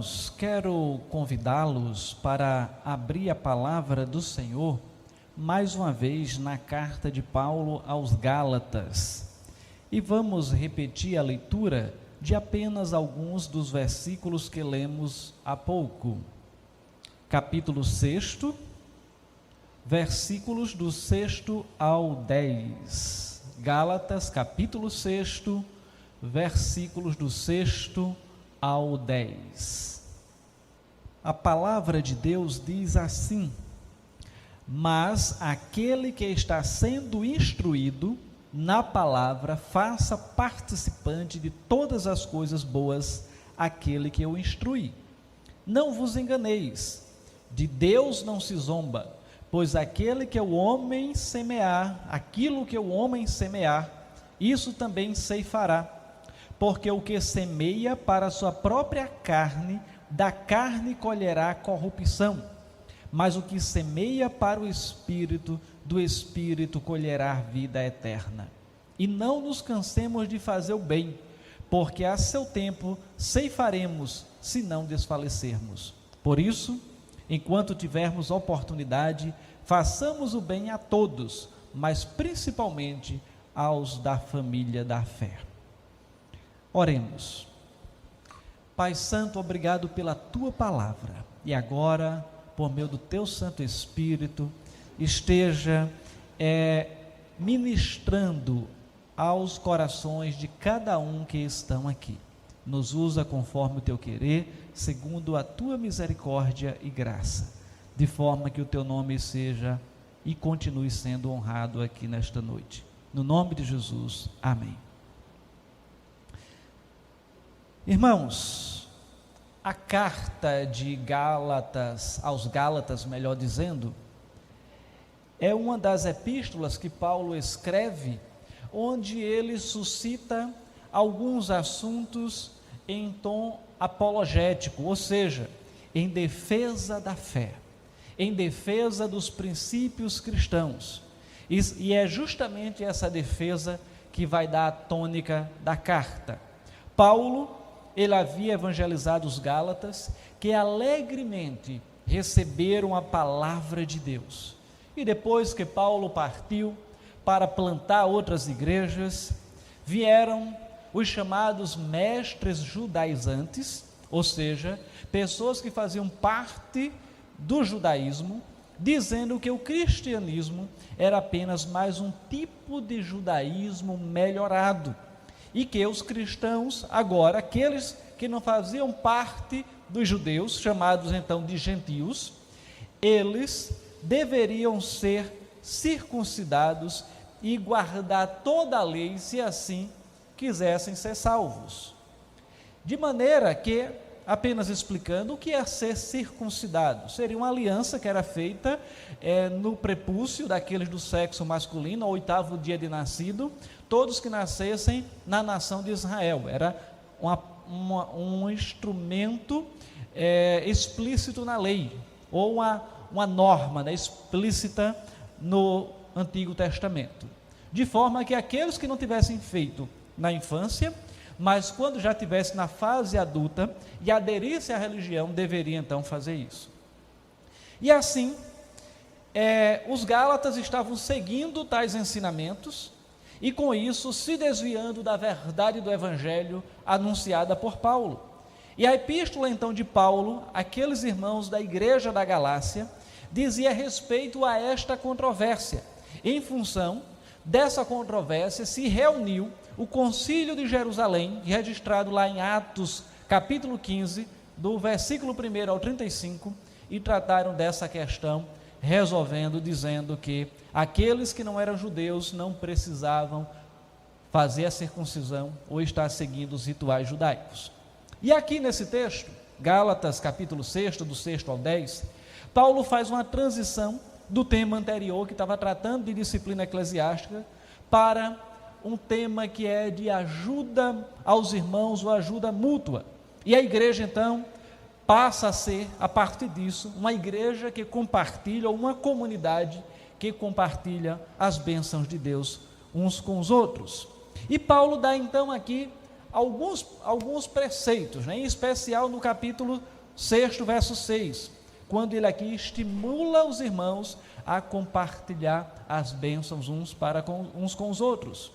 Irmãos, quero convidá-los para abrir a palavra do Senhor, mais uma vez na carta de Paulo aos Gálatas. E vamos repetir a leitura de apenas alguns dos versículos que lemos há pouco. Capítulo 6, versículos do 6 ao 10. Gálatas, capítulo 6, versículos do 6 ao 10. A palavra de Deus diz assim: mas aquele que está sendo instruído na palavra, faça participante de todas as coisas boas aquele que o instrui. Não vos enganeis, de Deus não se zomba, pois aquilo que o homem semear, isso também ceifará. Porque o que semeia para a sua própria carne, da carne colherá corrupção, mas o que semeia para o Espírito, do Espírito colherá vida eterna. E não nos cansemos de fazer o bem, porque a seu tempo ceifaremos, se não desfalecermos. Por isso, enquanto tivermos oportunidade, façamos o bem a todos, mas principalmente aos da família da fé. Oremos. Pai Santo, obrigado pela Tua palavra, e agora, por meio do Teu Santo Espírito, esteja ministrando aos corações de cada um que estão aqui. Nos usa conforme o Teu querer, segundo a Tua misericórdia e graça, de forma que o Teu nome seja e continue sendo honrado aqui nesta noite. No nome de Jesus, amém. Irmãos, a carta de Gálatas, aos Gálatas, melhor dizendo, é uma das epístolas que Paulo escreve, onde ele suscita alguns assuntos em tom apologético, ou seja, em defesa da fé, em defesa dos princípios cristãos. E é justamente essa defesa que vai dar a tônica da carta. Paulo, ele havia evangelizado os Gálatas, que alegremente receberam a palavra de Deus. E depois que Paulo partiu para plantar outras igrejas, vieram os chamados mestres judaizantes, ou seja, pessoas que faziam parte do judaísmo, dizendo que o cristianismo era apenas mais um tipo de judaísmo melhorado, e que os cristãos, agora, aqueles que não faziam parte dos judeus, chamados então de gentios, eles deveriam ser circuncidados e guardar toda a lei, se assim quisessem ser salvos. De maneira que, apenas explicando, o que é ser circuncidado? Seria uma aliança que era feita no prepúcio daqueles do sexo masculino, ao 8º dia de nascido, todos que nascessem na nação de Israel. Era um instrumento explícito na lei, ou uma norma, né, explícita no Antigo Testamento. De forma que aqueles que não tivessem feito na infância, mas quando já estivesse na fase adulta e aderisse à religião, deveria então fazer isso. E assim, os Gálatas estavam seguindo tais ensinamentos e com isso se desviando da verdade do Evangelho anunciada por Paulo. E a epístola então de Paulo, àqueles irmãos da igreja da Galácia, dizia respeito a esta controvérsia. Em função dessa controvérsia se reuniu o Concílio de Jerusalém, registrado lá em Atos, capítulo 15, do versículo 1 ao 35, e trataram dessa questão, resolvendo, dizendo que aqueles que não eram judeus não precisavam fazer a circuncisão ou estar seguindo os rituais judaicos. E aqui nesse texto, Gálatas, capítulo 6, do 6 ao 10, Paulo faz uma transição do tema anterior, que estava tratando de disciplina eclesiástica, para um tema que é de ajuda aos irmãos, ou ajuda mútua. E a igreja então passa a ser, a partir disso, uma igreja que compartilha, ou uma comunidade que compartilha as bênçãos de Deus uns com os outros. E Paulo dá então aqui alguns preceitos, né? Em especial no capítulo 6, verso 6, quando ele aqui estimula os irmãos a compartilhar as bênçãos uns com os outros.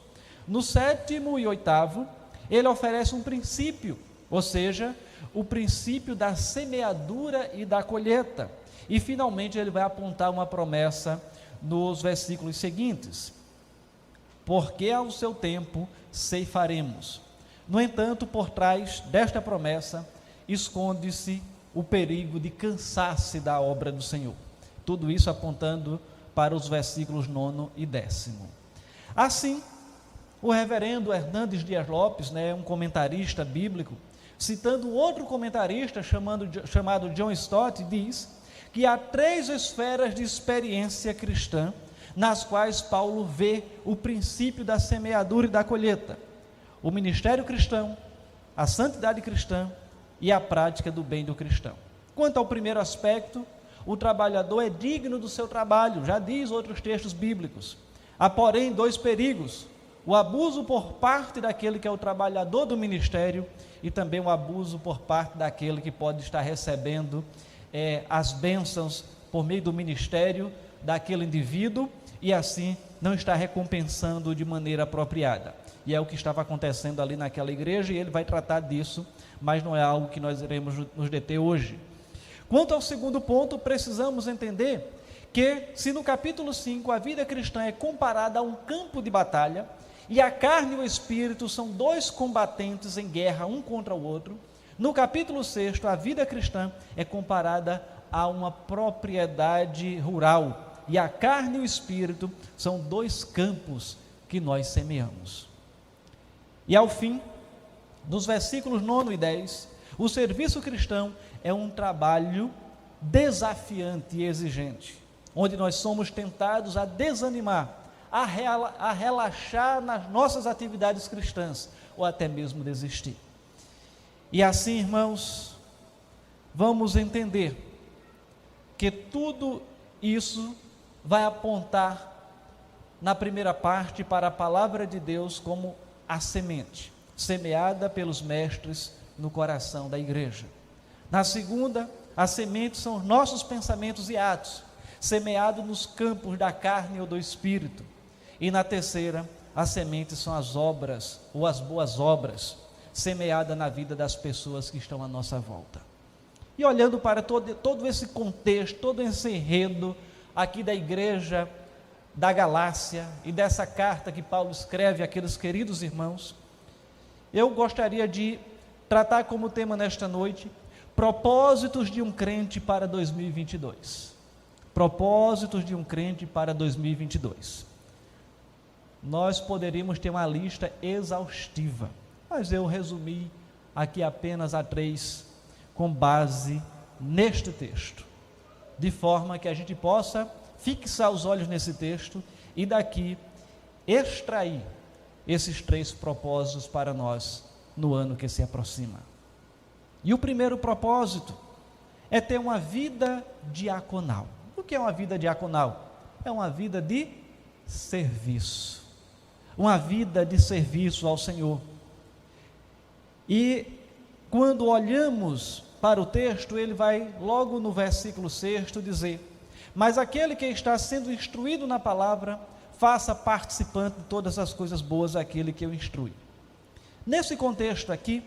No 7º e 8º, ele oferece um princípio, ou seja, o princípio da semeadura e da colheita. E finalmente ele vai apontar uma promessa nos versículos seguintes: porque ao seu tempo ceifaremos. No entanto, por trás desta promessa esconde-se o perigo de cansar-se da obra do Senhor. Tudo isso apontando para os versículos 9 e 10. Assim, o reverendo Hernandes Dias Lopes, um comentarista bíblico, citando outro comentarista chamado John Stott, diz que há 3 esferas de experiência cristã nas quais Paulo vê o princípio da semeadura e da colheita: o ministério cristão, a santidade cristã e a prática do bem do cristão. Quanto ao primeiro aspecto, o trabalhador é digno do seu trabalho, já diz outros textos bíblicos. Há, porém, 2 perigos: o abuso por parte daquele que é o trabalhador do ministério e também o abuso por parte daquele que pode estar recebendo as bênçãos por meio do ministério daquele indivíduo e assim não está recompensando de maneira apropriada. E é o que estava acontecendo ali naquela igreja, e ele vai tratar disso, mas não é algo que nós iremos nos deter hoje. Quanto ao segundo ponto, precisamos entender que, se no capítulo 5 a vida cristã é comparada a um campo de batalha, e a carne e o espírito são 2 combatentes em guerra um contra o outro, no capítulo 6 a vida cristã é comparada a uma propriedade rural, e a carne e o espírito são 2 campos que nós semeamos. E ao fim, nos versículos 9 e 10, o serviço cristão é um trabalho desafiante e exigente, onde nós somos tentados a desanimar, a relaxar nas nossas atividades cristãs, ou até mesmo desistir. E assim, irmãos, vamos entender que tudo isso vai apontar na primeira parte para a palavra de Deus como a semente, semeada pelos mestres no coração da igreja. Na segunda, a semente são os nossos pensamentos e atos, semeados nos campos da carne ou do espírito. E na terceira, a semente são as obras, ou as boas obras, semeada na vida das pessoas que estão à nossa volta. E olhando para todo esse contexto, todo esse enredo aqui da igreja da Galácia e dessa carta que Paulo escreve àqueles queridos irmãos, eu gostaria de tratar como tema nesta noite: propósitos de um crente para 2022. Propósitos de um crente para 2022. Nós poderíamos ter uma lista exaustiva, mas eu resumi aqui apenas a 3 com base neste texto, de forma que a gente possa fixar os olhos nesse texto e daqui extrair esses 3 propósitos para nós no ano que se aproxima. E o primeiro propósito é ter uma vida diaconal. O que é uma vida diaconal? É uma vida de serviço, uma vida de serviço ao Senhor. E quando olhamos para o texto, ele vai logo no versículo 6 dizer: mas aquele que está sendo instruído na palavra, faça participante de todas as coisas boas aquele que o instrui. Nesse contexto aqui,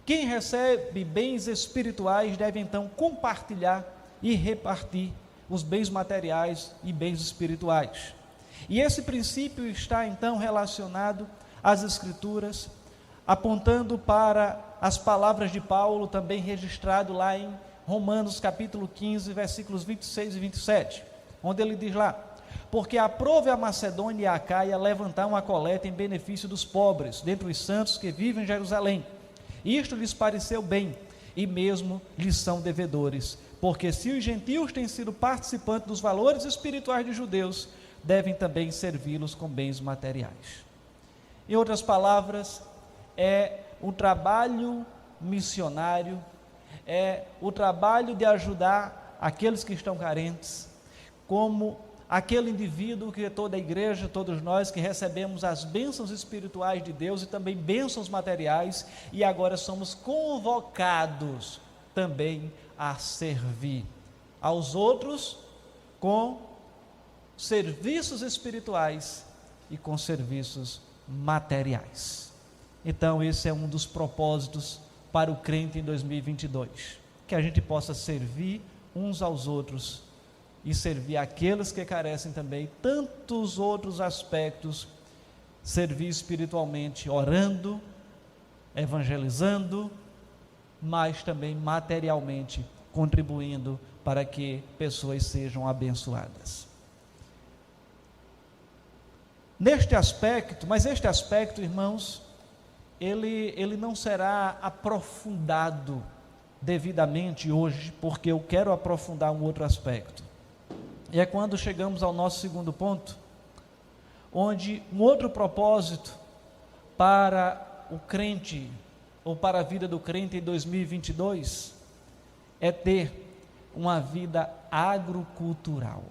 quem recebe bens espirituais deve então compartilhar e repartir os bens materiais e bens espirituais. E esse princípio está então relacionado às Escrituras, apontando para as palavras de Paulo, também registrado lá em Romanos capítulo 15, versículos 26 e 27, onde ele diz lá: porque aprove a Macedônia e a Acaia levantar uma coleta em benefício dos pobres, dentre os santos que vivem em Jerusalém. Isto lhes pareceu bem, e mesmo lhes são devedores, porque se os gentios têm sido participantes dos valores espirituais dos judeus, devem também servi-los com bens materiais. Em outras palavras, é um trabalho missionário, é o trabalho de ajudar aqueles que estão carentes, como aquele indivíduo que toda a igreja, todos nós que recebemos as bênçãos espirituais de Deus e também bênçãos materiais, e agora somos convocados também a servir aos outros com serviços espirituais e com serviços materiais. Então, esse é um dos propósitos para o crente em 2022, que a gente possa servir uns aos outros e servir aqueles que carecem também tantos outros aspectos, servir espiritualmente, orando, evangelizando, mas também materialmente contribuindo para que pessoas sejam abençoadas. Neste aspecto, mas este aspecto, irmãos, ele não será aprofundado devidamente hoje, porque eu quero aprofundar um outro aspecto. E é quando chegamos ao nosso segundo ponto, onde um outro propósito para o crente, ou para a vida do crente em 2022, é ter uma vida agrocultural.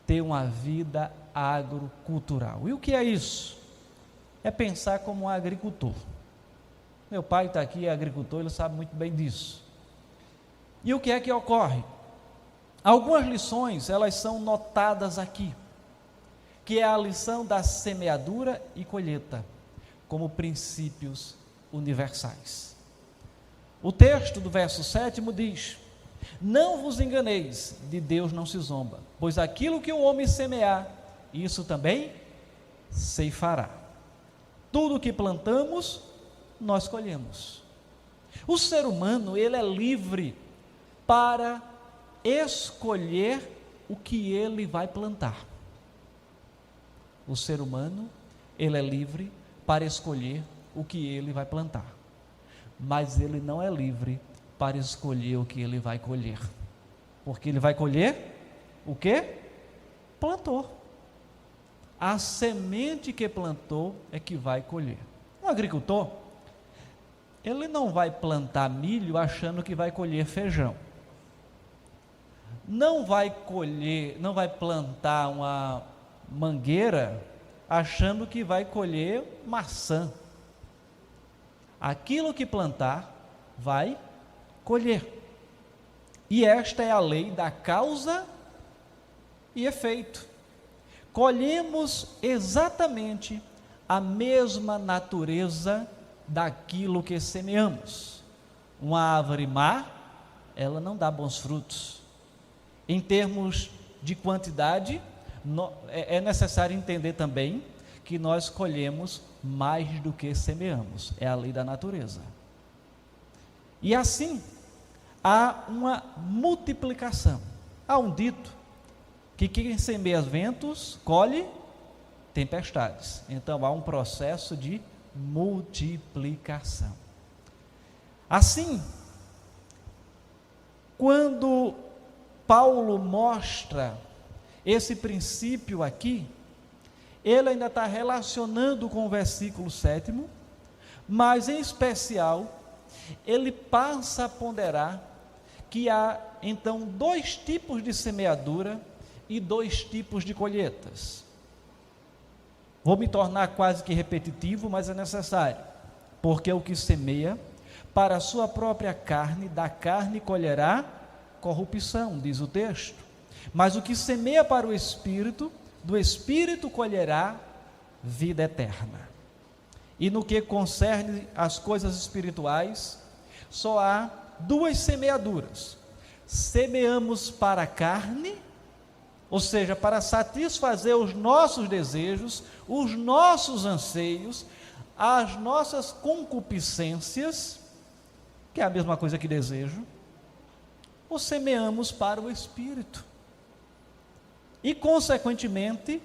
Ter uma vida agrocultural. E o que é isso? É pensar como um agricultor. Meu pai está aqui, é agricultor, ele sabe muito bem disso. E o que é que ocorre? Algumas lições, elas são notadas aqui, que é a lição da semeadura e colheita, como princípios universais. O texto do verso 7 diz: não vos enganeis, de Deus não se zomba, pois aquilo que o homem semear, isso também ceifará. Tudo que plantamos, nós colhemos. O ser humano, ele é livre para escolher o que ele vai plantar. O ser humano, ele é livre para escolher o que ele vai plantar, mas ele não é livre para escolher o que ele vai colher, porque ele vai colher o que? Plantou. A semente que plantou é que vai colher. Um agricultor, ele não vai plantar milho achando que vai colher feijão. Não vai plantar uma mangueira achando que vai colher maçã. Aquilo que plantar, vai colher. E esta é a lei da causa e efeito. Colhemos exatamente a mesma natureza daquilo que semeamos. Uma árvore má, ela não dá bons frutos. Em termos de quantidade, é necessário entender também que nós colhemos mais do que semeamos. É a lei da natureza. E assim, há uma multiplicação. Há um dito que quem semeia ventos, colhe tempestades. Então, há um processo de multiplicação. Assim, quando Paulo mostra esse princípio aqui, ele ainda está relacionando com o versículo 7º, mas em especial, ele passa a ponderar que há então dois tipos de semeadura e dois tipos de colheitas. Vou me tornar quase que repetitivo, mas é necessário, porque o que semeia para a sua própria carne, da carne colherá corrupção, diz o texto. Mas o que semeia para o Espírito, do Espírito colherá vida eterna. E no que concerne as coisas espirituais, só há duas semeaduras. Semeamos para a carne, ou seja, para satisfazer os nossos desejos, os nossos anseios, as nossas concupiscências, que é a mesma coisa que desejo, ou semeamos para o Espírito. E, consequentemente,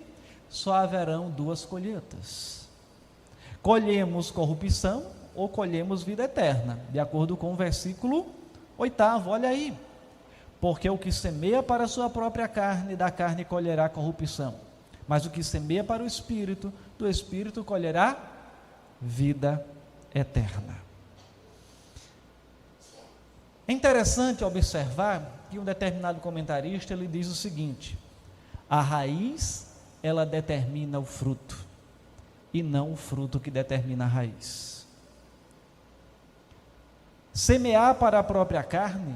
só haverão duas colheitas. Colhemos corrupção ou colhemos vida eterna, de acordo com o versículo 8º, olha aí. Porque o que semeia para a sua própria carne, da carne colherá corrupção. Mas o que semeia para o Espírito, do Espírito colherá vida eterna. É interessante observar que um determinado comentarista, ele diz o seguinte: a raiz, ela determina o fruto, e não o fruto que determina a raiz. Semear para a própria carne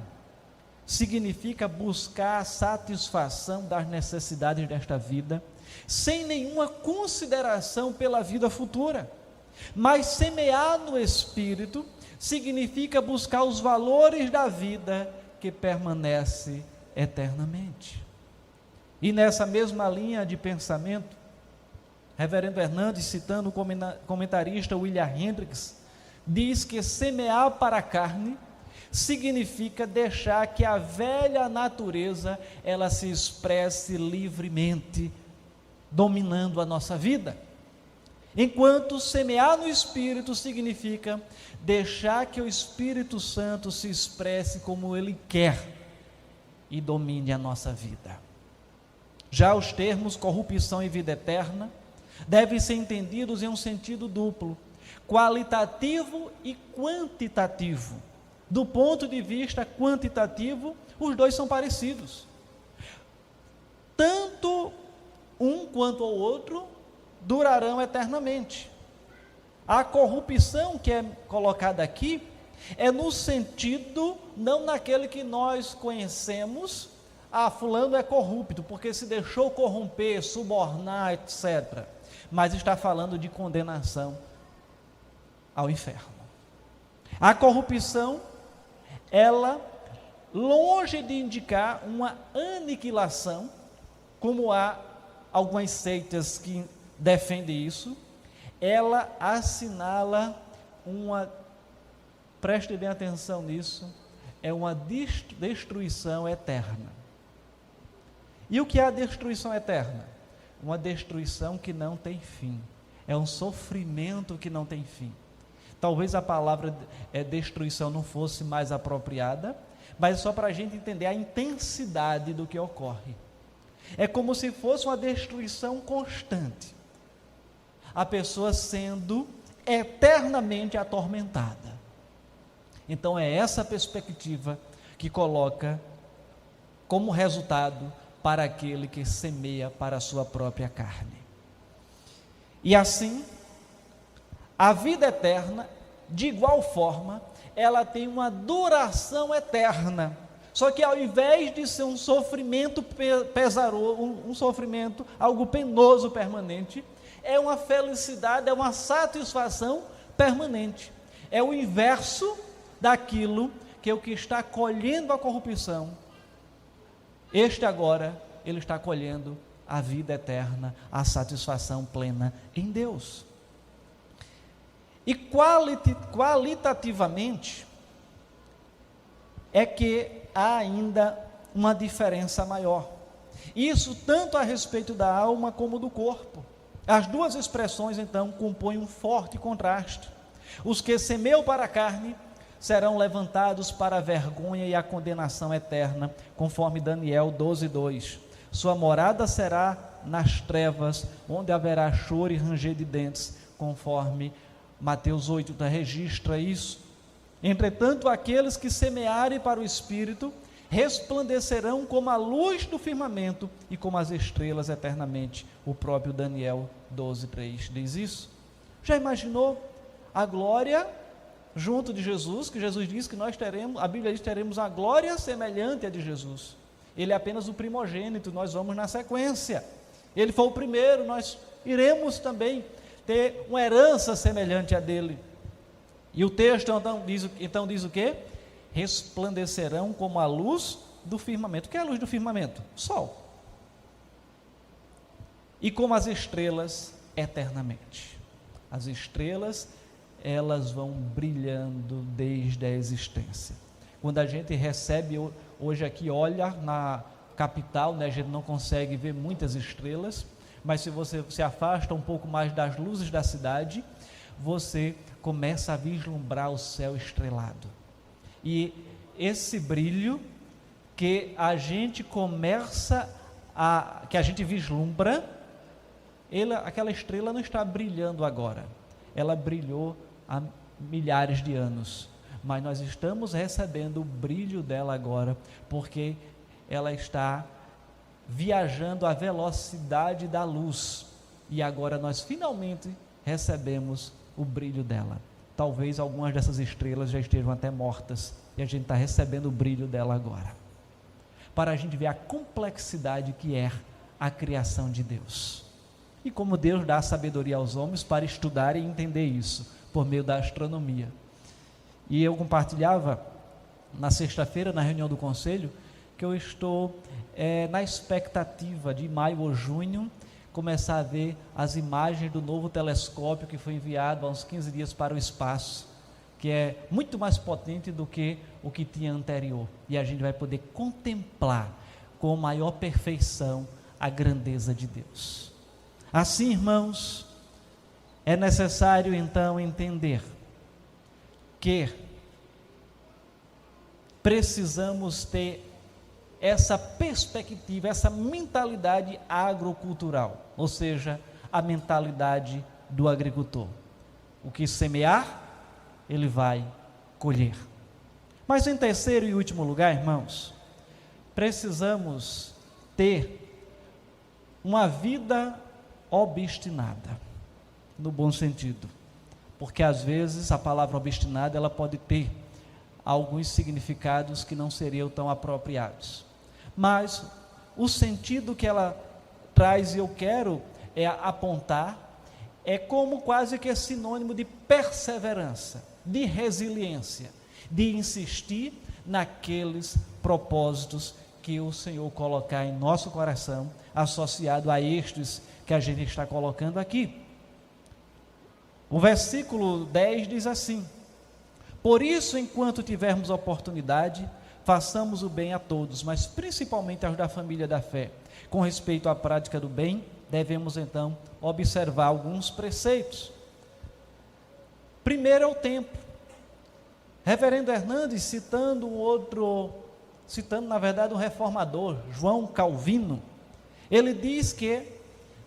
significa buscar a satisfação das necessidades desta vida, sem nenhuma consideração pela vida futura. Mas semear no Espírito significa buscar os valores da vida que permanece eternamente. E nessa mesma linha de pensamento, Reverendo Hernandes, citando o comentarista William Hendricks, diz que semear para a carne significa deixar que a velha natureza ela se expresse livremente, dominando a nossa vida. Enquanto semear no Espírito significa deixar que o Espírito Santo se expresse como Ele quer e domine a nossa vida. Já os termos corrupção e vida eterna devem ser entendidos em um sentido duplo, qualitativo e quantitativo. Do ponto de vista quantitativo, os dois são parecidos. Tanto um quanto o outro durarão eternamente. A corrupção que é colocada aqui é no sentido, não naquele que nós conhecemos, fulano é corrupto, porque se deixou corromper, subornar, etc. Mas está falando de condenação ao inferno. A corrupção, ela, longe de indicar uma aniquilação, como há algumas seitas que defendem isso, ela assinala preste bem atenção nisso, é uma destruição eterna. E o que é a destruição eterna? Uma destruição que não tem fim, é um sofrimento que não tem fim. Talvez a palavra destruição não fosse mais apropriada, mas só para a gente entender a intensidade do que ocorre. É como se fosse uma destruição constante, a pessoa sendo eternamente atormentada. Então é essa perspectiva que coloca como resultado para aquele que semeia para a sua própria carne. E assim, a vida eterna, de igual forma, ela tem uma duração eterna. Só que ao invés de ser um sofrimento pesaroso, um sofrimento, algo penoso permanente, é uma felicidade, é uma satisfação permanente. É o inverso daquilo que o que está colhendo a corrupção, este agora, ele está colhendo a vida eterna, a satisfação plena em Deus. E qualitativamente, é que há ainda uma diferença maior. Isso tanto a respeito da alma como do corpo. As duas expressões, então, compõem um forte contraste. Os que semeiam para a carne serão levantados para a vergonha e a condenação eterna, conforme Daniel 12:2. Sua morada será nas trevas, onde haverá choro e ranger de dentes, conforme Mateus 8 registra isso. Entretanto, aqueles que semearem para o Espírito resplandecerão como a luz do firmamento e como as estrelas eternamente. O próprio Daniel 12:3 diz isso. Já imaginou a glória junto de Jesus, que Jesus diz que nós teremos, a Bíblia diz que teremos a glória semelhante à de Jesus. Ele é apenas o primogênito, nós vamos na sequência. Ele foi o primeiro, nós iremos também ter uma herança semelhante à dele. E o texto então diz o quê? Resplandecerão como a luz do firmamento. O que é a luz do firmamento? O sol. E como as estrelas eternamente. As estrelas, elas vão brilhando desde a existência. Quando a gente recebe hoje aqui, olha na capital, né, a gente não consegue ver muitas estrelas, mas se você se afasta um pouco mais das luzes da cidade, você começa a vislumbrar o céu estrelado. E esse brilho que a gente que a gente vislumbra, aquela estrela não está brilhando agora, ela brilhou há milhares de anos, mas nós estamos recebendo o brilho dela agora, porque ela está viajando à velocidade da luz, e agora nós finalmente recebemos o brilho dela. talvez algumas dessas estrelas já estejam até mortas, e a gente está recebendo o brilho dela agora, para a gente ver a complexidade que é a criação de Deus, e como Deus dá sabedoria aos homens para estudar e entender isso, por meio da astronomia. E eu compartilhava na sexta-feira, na reunião do conselho, que eu estou na expectativa de maio ou junho, começar a ver as imagens do novo telescópio que foi enviado há uns 15 dias para o espaço, que é muito mais potente do que o que tinha anterior, e a gente vai poder contemplar com maior perfeição a grandeza de Deus. Assim, irmãos, é necessário então entender que precisamos ter essa perspectiva, essa mentalidade agrocultural, ou seja, a mentalidade do agricultor. O que semear, ele vai colher. Mas em terceiro e último lugar, irmãos, precisamos ter uma vida obstinada, no bom sentido, porque às vezes a palavra obstinada, ela pode ter alguns significados que não seriam tão apropriados, mas o sentido que ela traz, e eu quero apontar, é como quase que é sinônimo de perseverança, de resiliência, de insistir naqueles propósitos que o Senhor colocar em nosso coração, associado a estes que a gente está colocando aqui. O versículo 10 diz assim: por isso, enquanto tivermos oportunidade, façamos o bem a todos, mas principalmente aos da família da fé. Com respeito à prática do bem, devemos então observar alguns preceitos. Primeiro é o tempo. Reverendo Hernandes, citando na verdade um reformador, João Calvino, ele diz que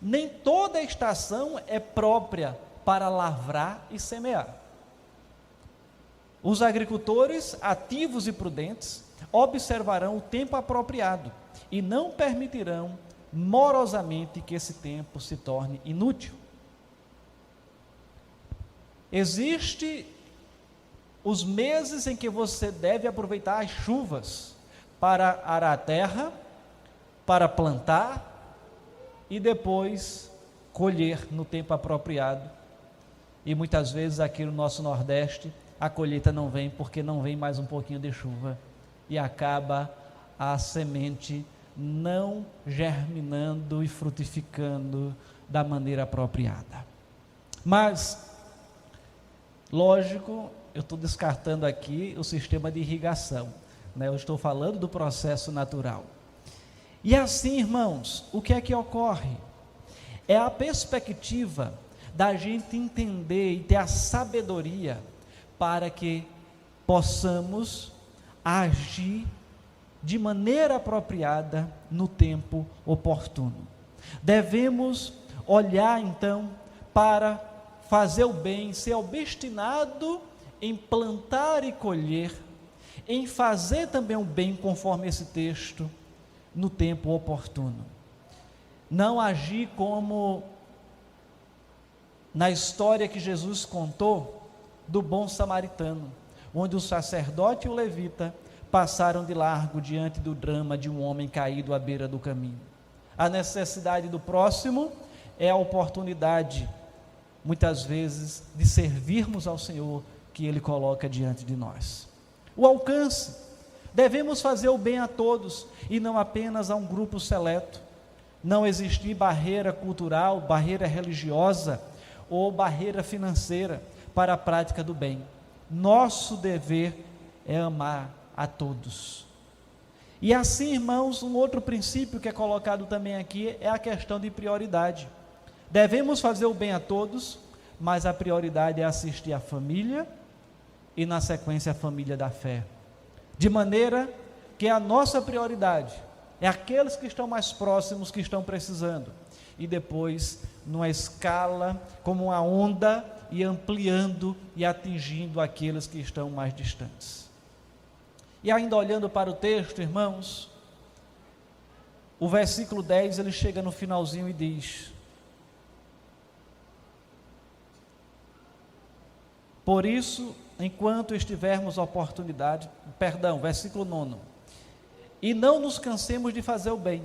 nem toda estação é própria para lavrar e semear. Os agricultores ativos e prudentes observarão o tempo apropriado e não permitirão morosamente que esse tempo se torne inútil. Existem os meses em que você deve aproveitar as chuvas para arar a terra, para plantar e depois colher no tempo apropriado. E muitas vezes aqui no nosso Nordeste a colheita não vem porque não vem mais um pouquinho de chuva e acaba a semente não germinando e frutificando da maneira apropriada. Mas, lógico, eu estou descartando aqui o sistema de irrigação, né? Eu estou falando do processo natural. E assim, irmãos, o que é que ocorre? É a perspectiva da gente entender e ter a sabedoria para que possamos agir de maneira apropriada no tempo oportuno. Devemos olhar então para fazer o bem, ser obstinado em plantar e colher, em fazer também o bem conforme esse texto, no tempo oportuno. Não agir como na história que Jesus contou do bom samaritano, onde o sacerdote e o levita passaram de largo diante do drama de um homem caído à beira do caminho. A necessidade do próximo é a oportunidade, muitas vezes, de servirmos ao Senhor que Ele coloca diante de nós. O alcance: devemos fazer o bem a todos e não apenas a um grupo seleto. Não existir barreira cultural, barreira religiosa ou barreira financeira para a prática do bem. Nosso dever é amar a todos. E assim, irmãos, um outro princípio que é colocado também aqui é a questão de prioridade. Devemos fazer o bem a todos, mas a prioridade é assistir a família e na sequência a família da fé, de maneira que a nossa prioridade é aqueles que estão mais próximos, que estão precisando, e depois numa escala como uma onda, e ampliando e atingindo aqueles que estão mais distantes. E ainda olhando para o texto, irmãos, o versículo 10, ele chega no finalzinho e diz: Por isso, enquanto estivermos oportunidade, versículo 9, e não nos cansemos de fazer o bem,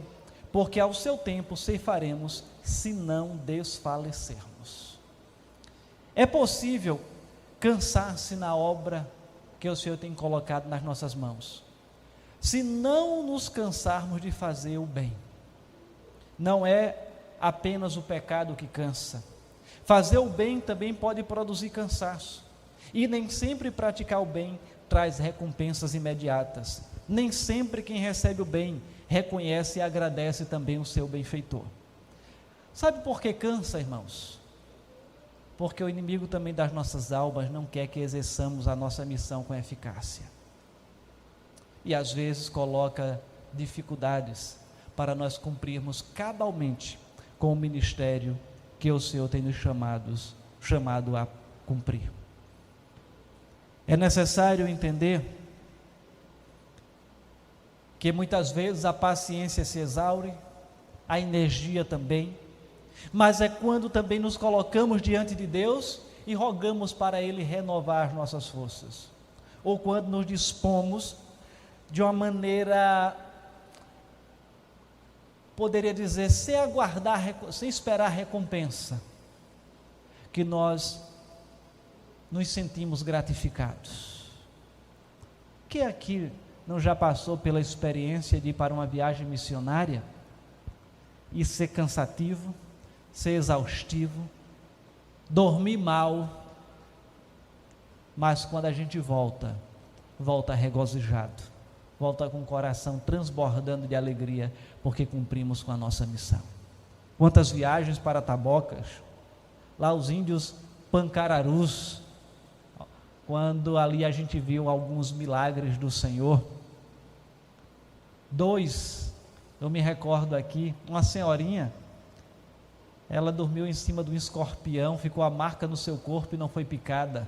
porque ao seu tempo ceifaremos, se não desfalecermos. É possível cansar-se na obra que o Senhor tem colocado nas nossas mãos, se não nos cansarmos de fazer o bem. Não é apenas o pecado que cansa. Fazer o bem também pode produzir cansaço, e nem sempre praticar o bem traz recompensas imediatas. Nem sempre quem recebe o bem reconhece e agradece também o seu benfeitor. Sabe por que cansa, irmãos? Porque o inimigo também das nossas almas não quer que exerçamos a nossa missão com eficácia, e às vezes coloca dificuldades para nós cumprirmos cabalmente com o ministério que o Senhor tem nos chamado a cumprir. É necessário entender que muitas vezes a paciência se exaure, a energia também, mas é quando também nos colocamos diante de Deus e rogamos para Ele renovar as nossas forças, ou quando nos dispomos de uma maneira, poderia dizer, sem esperar recompensa, que nós nos sentimos gratificados. Quem aqui não já passou pela experiência de ir para uma viagem missionária e ser cansativo, ser exaustivo, dormir mal, mas quando a gente volta regozijado, volta com o coração transbordando de alegria, porque cumprimos com a nossa missão. Quantas viagens para Tabocas, lá os índios pancararus, quando ali a gente viu alguns milagres do Senhor. Eu me recordo aqui, uma senhorinha, ela dormiu em cima de um escorpião, ficou a marca no seu corpo e não foi picada.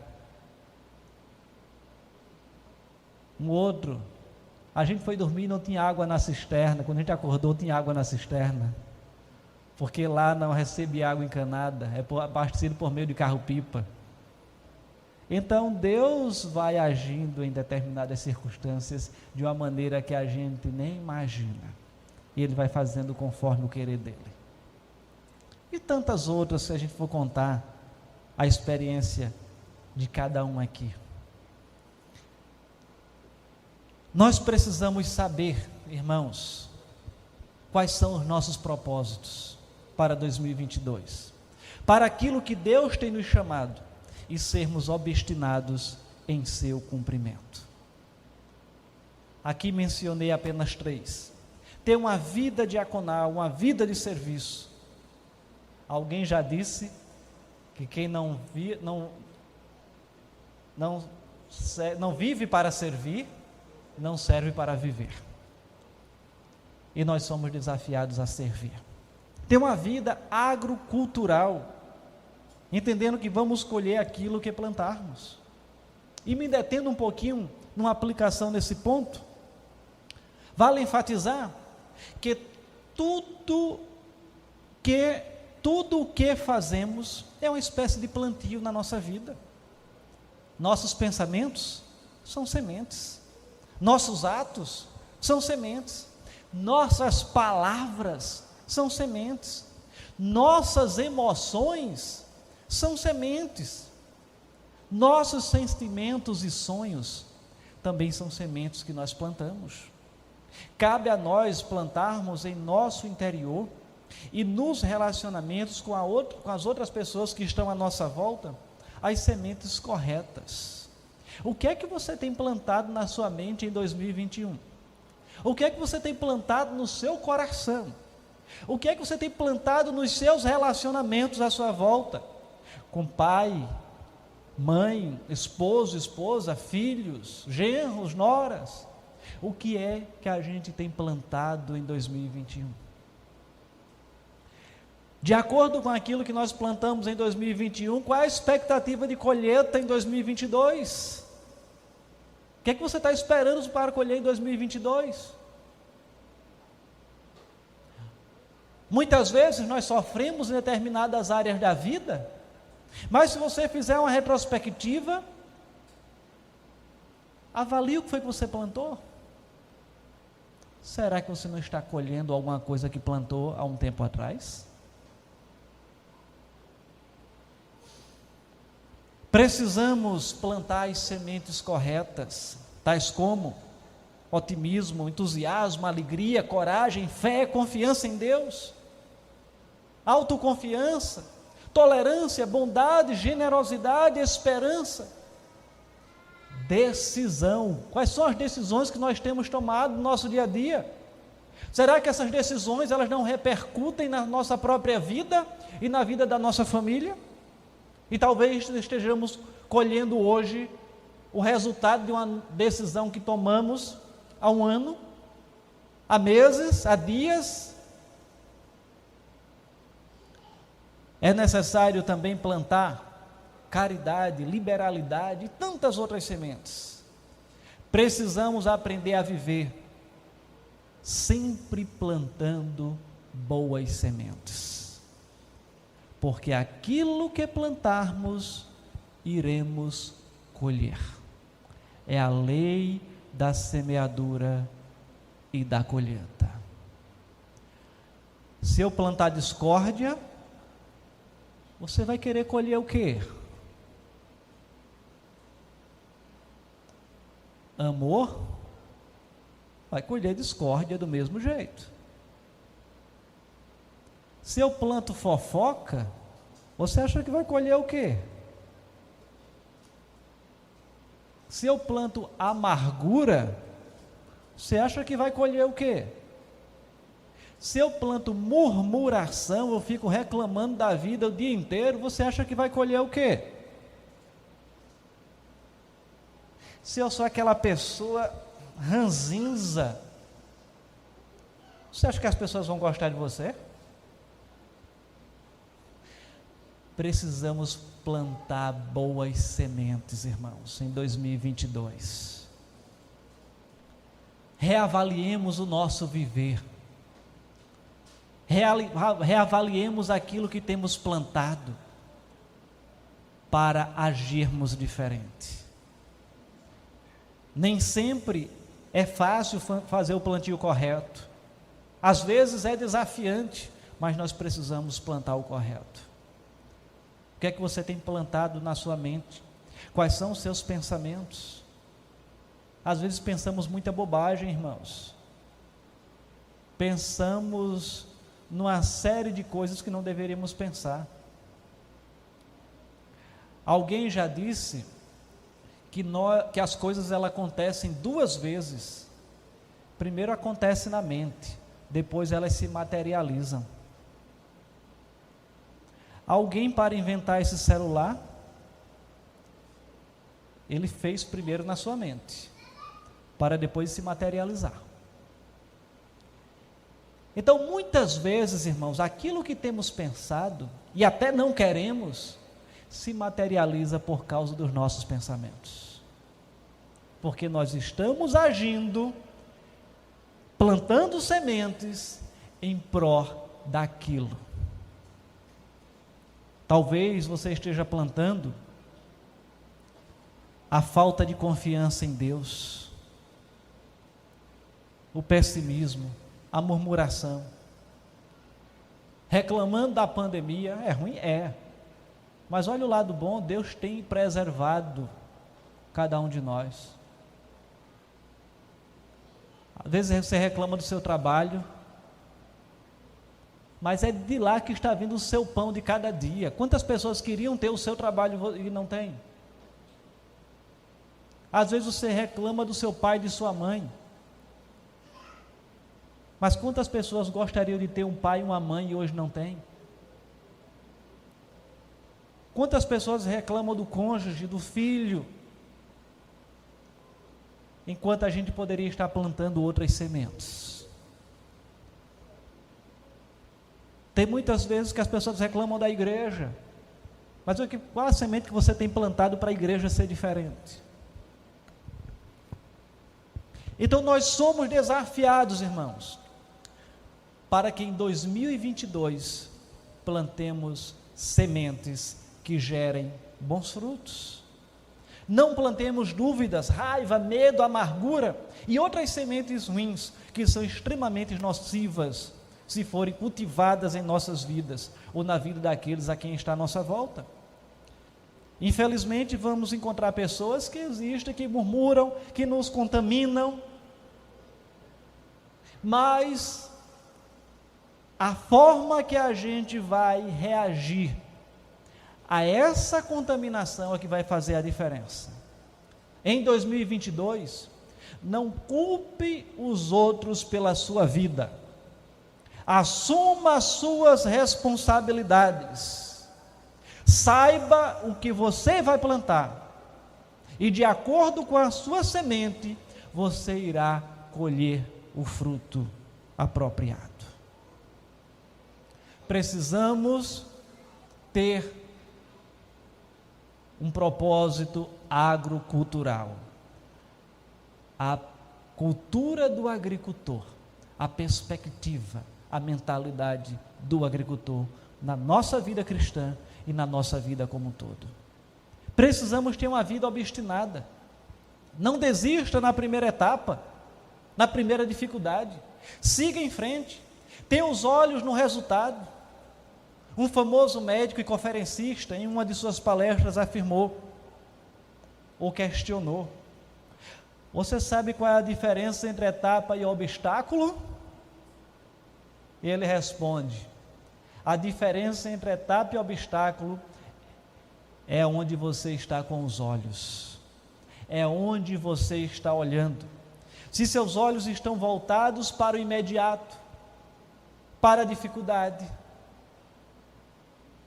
Um outro, a gente foi dormir e não tinha água na cisterna, quando a gente acordou tinha água na cisterna, porque lá não recebe água encanada, é abastecido por meio de carro-pipa. Então Deus vai agindo em determinadas circunstâncias de uma maneira que a gente nem imagina, e Ele vai fazendo conforme o querer dEle. E tantas outras, se a gente for contar a experiência de cada um aqui. Nós precisamos saber, irmãos, quais são os nossos propósitos para 2022, para aquilo que Deus tem nos chamado, e sermos obstinados em seu cumprimento. Aqui mencionei apenas 3. Ter uma vida diaconal, uma vida de serviço. Alguém já disse que quem não vive para servir, não serve para viver. E nós somos desafiados a servir. Ter uma vida agrocultural, entendendo que vamos colher aquilo que plantarmos. E me detendo um pouquinho numa aplicação nesse ponto, vale enfatizar que tudo o que fazemos é uma espécie de plantio na nossa vida. Nossos pensamentos são sementes, nossos atos são sementes, nossas palavras são sementes, nossas emoções são sementes, nossos sentimentos e sonhos também são sementes que nós plantamos. Cabe a nós plantarmos em nosso interior e nos relacionamentos com as outras pessoas que estão à nossa volta, as sementes corretas. O que é que você tem plantado na sua mente em 2021? O que é que você tem plantado no seu coração? O que é que você tem plantado nos seus relacionamentos à sua volta? Com pai, mãe, esposo, esposa, filhos, genros, noras. O que é que a gente tem plantado em 2021? De acordo com aquilo que nós plantamos em 2021, qual é a expectativa de colheita em 2022? O que é que você está esperando para colher em 2022? Muitas vezes nós sofremos em determinadas áreas da vida, Mas se você fizer uma retrospectiva, avalie o que foi que você plantou. Será que você não está colhendo alguma coisa que plantou há um tempo atrás? Precisamos plantar as sementes corretas, tais como otimismo, entusiasmo, alegria, coragem, fé, confiança em Deus, autoconfiança, tolerância, bondade, generosidade, esperança, decisão. Quais são as decisões que nós temos tomado no nosso dia a dia? Será que essas decisões elas não repercutem na nossa própria vida e na vida da nossa família? E talvez estejamos colhendo hoje o resultado de uma decisão que tomamos há um ano, há meses, há dias. É necessário também plantar caridade, liberalidade e tantas outras sementes. Precisamos aprender a viver sempre plantando boas sementes. Porque aquilo que plantarmos, iremos colher. É a lei da semeadura e da colheita. Se eu plantar discórdia, você vai querer colher o quê? Amor, vai colher discórdia do mesmo jeito. Se eu planto fofoca, você acha que vai colher o quê? Se eu planto amargura, você acha que vai colher o quê? Se eu planto murmuração, eu fico reclamando da vida o dia inteiro, você acha que vai colher o quê? Se eu sou aquela pessoa ranzinza, você acha que as pessoas vão gostar de você? Precisamos plantar boas sementes, irmãos, em 2022. Reavaliemos o nosso viver. Reavaliemos aquilo que temos plantado para agirmos diferente. Nem sempre é fácil fazer o plantio correto. Às vezes é desafiante, mas nós precisamos plantar o correto. O que é que você tem plantado na sua mente? Quais são os seus pensamentos? Às vezes pensamos muita bobagem, irmãos. Pensamos numa série de coisas que não deveríamos pensar. Alguém já disse que as coisas elas acontecem duas vezes. Primeiro acontece na mente, depois elas se materializam. Alguém, para inventar esse celular, ele fez primeiro na sua mente, para depois se materializar. Então, muitas vezes, irmãos, aquilo que temos pensado, e até não queremos, se materializa por causa dos nossos pensamentos. Porque nós estamos agindo, plantando sementes em pró daquilo. Talvez você esteja plantando a falta de confiança em Deus, o pessimismo, a murmuração, reclamando da pandemia. É ruim? É, mas olha o lado bom, Deus tem preservado cada um de nós. Às vezes você reclama do seu trabalho, mas é de lá que está vindo o seu pão de cada dia. Quantas pessoas queriam ter o seu trabalho e não tem? Às vezes você reclama do seu pai e de sua mãe, mas quantas pessoas gostariam de ter um pai e uma mãe e hoje não tem? Quantas pessoas reclamam do cônjuge, do filho, enquanto a gente poderia estar plantando outras sementes? Tem muitas vezes que as pessoas reclamam da igreja, mas qual a semente que você tem plantado para a igreja ser diferente? Então nós somos desafiados, irmãos, para que em 2022 plantemos sementes que gerem bons frutos. Não plantemos dúvidas, raiva, medo, amargura e outras sementes ruins que são extremamente nocivas se forem cultivadas em nossas vidas ou na vida daqueles a quem está à nossa volta. Infelizmente, vamos encontrar pessoas que existem, que murmuram, que nos contaminam, mas a forma que a gente vai reagir a essa contaminação é que vai fazer a diferença. Em 2022, não culpe os outros pela sua vida. Assuma as suas responsabilidades. Saiba o que você vai plantar. E de acordo com a sua semente, você irá colher o fruto apropriado. Precisamos ter um propósito agrocultural. A cultura do agricultor, a perspectiva, a mentalidade do agricultor na nossa vida cristã e na nossa vida como um todo. Precisamos ter uma vida obstinada. Não desista na primeira etapa, na primeira dificuldade. Siga em frente. Tenha os olhos no resultado. Um famoso médico e conferencista, em uma de suas palestras, afirmou ou questionou: você sabe qual é a diferença entre etapa e obstáculo? E ele responde: a diferença entre etapa e obstáculo é onde você está com os olhos, é onde você está olhando. Se seus olhos estão voltados para o imediato, para a dificuldade,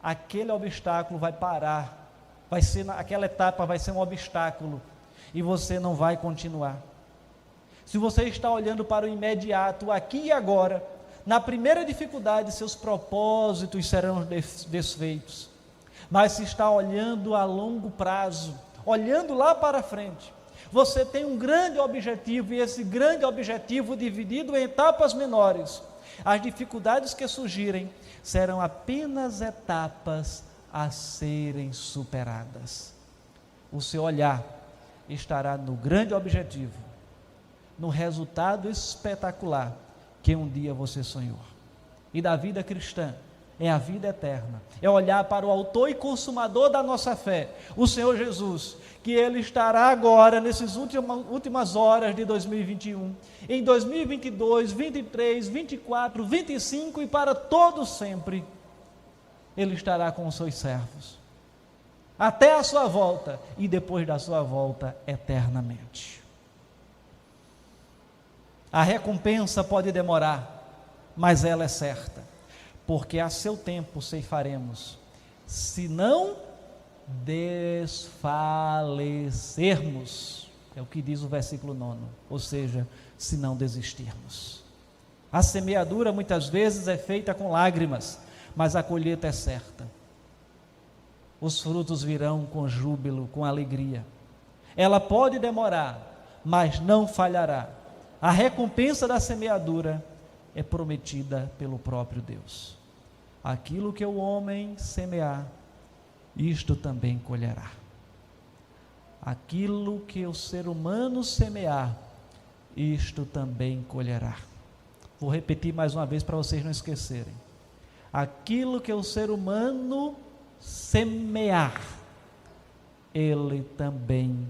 aquele obstáculo vai parar, aquela etapa vai ser um obstáculo e você não vai continuar. Se você está olhando para o imediato, aqui e agora, na primeira dificuldade, seus propósitos serão desfeitos. Mas se está olhando a longo prazo, olhando lá para frente, você tem um grande objetivo, e esse grande objetivo dividido em etapas menores. As dificuldades que surgirem serão apenas etapas a serem superadas. O seu olhar estará no grande objetivo, no resultado espetacular que um dia você sonhou. E da vida cristã é a vida eterna, é olhar para o autor e consumador da nossa fé, o Senhor Jesus, que Ele estará agora, nessas últimas horas de 2021, em 2022, 23, 24, 25 e para todos sempre, Ele estará com os seus servos, até a sua volta e depois da sua volta eternamente. A recompensa pode demorar, mas ela é certa, porque a seu tempo ceifaremos, se não desfalecermos, é o que diz o versículo 9, ou seja, se não desistirmos. A semeadura muitas vezes é feita com lágrimas, mas a colheita é certa. Os frutos virão com júbilo, com alegria. Ela pode demorar, mas não falhará. A recompensa da semeadura é prometida pelo próprio Deus. Aquilo que o homem semear, isto também colherá. Aquilo que o ser humano semear, isto também colherá. Vou repetir mais uma vez para vocês não esquecerem. Aquilo que o ser humano semear, ele também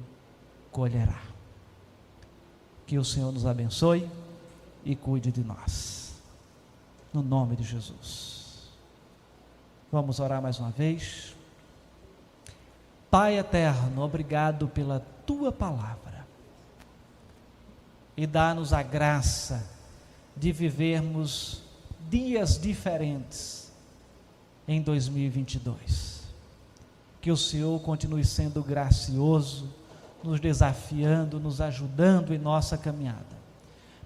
colherá. Que o Senhor nos abençoe e cuide de nós. No nome de Jesus. Vamos orar mais uma vez. Pai eterno, obrigado pela Tua palavra. E dá-nos a graça de vivermos dias diferentes em 2022. Que o Senhor continue sendo gracioso, nos desafiando, nos ajudando em nossa caminhada,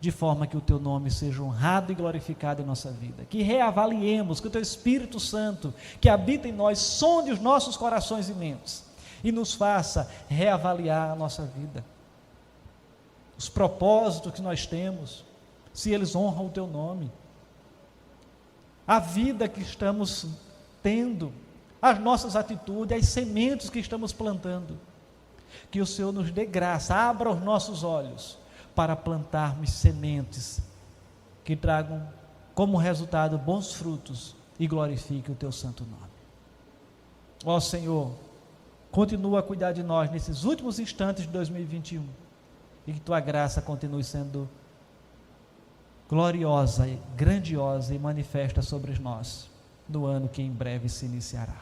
de forma que o Teu nome seja honrado e glorificado em nossa vida, que reavaliemos, que o Teu Espírito Santo, que habita em nós, sonde os nossos corações e mentes, e nos faça reavaliar a nossa vida, os propósitos que nós temos, se eles honram o Teu nome, a vida que estamos tendo, as nossas atitudes, as sementes que estamos plantando. Que o Senhor nos dê graça, abra os nossos olhos para plantarmos sementes que tragam como resultado bons frutos e glorifiquem o teu santo nome. Ó Senhor, continua a cuidar de nós nesses últimos instantes de 2021 e que tua graça continue sendo gloriosa, grandiosa e manifesta sobre nós no ano que em breve se iniciará.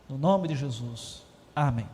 No nome de Jesus, amém.